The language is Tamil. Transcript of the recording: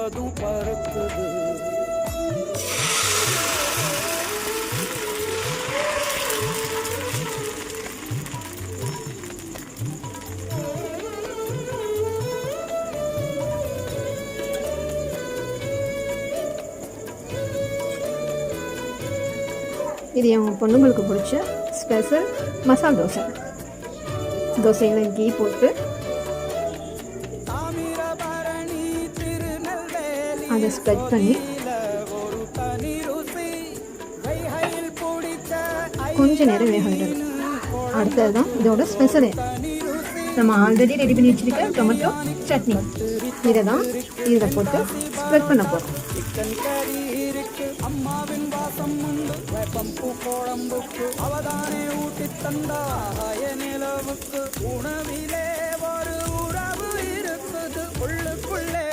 முழுவதும் பருக்குது. இது என் பொண்ணுங்களுக்கு பிடிச்ச ஸ்பெஷல் மசால் தோசை. தோசையில் கீ போட்டு அதை ஸ்ப்ரெட் பண்ணி கொஞ்ச நேரம் வேக விடணும். அடுத்தது தான் இதோட ஸ்பெஷலே, நம்ம ஆல்ரெடி ரெடி பண்ணி வச்சுருக்க டொமேட்டோ சட்னி. இதை தான் இதில் போட்டு ஸ்ப்ரெட் பண்ண போகிறோம். சிக்கன் கறி இருக்கு, அம்மாவின் வாசம் உண்டு, வேப்பம்பூ குழம்புக்கு அவதானே ஊட்டி தந்தா நிலவுக்கு. உணவிலே ஒரு உறவு இருக்குது உள்ளுக்குள்ளே.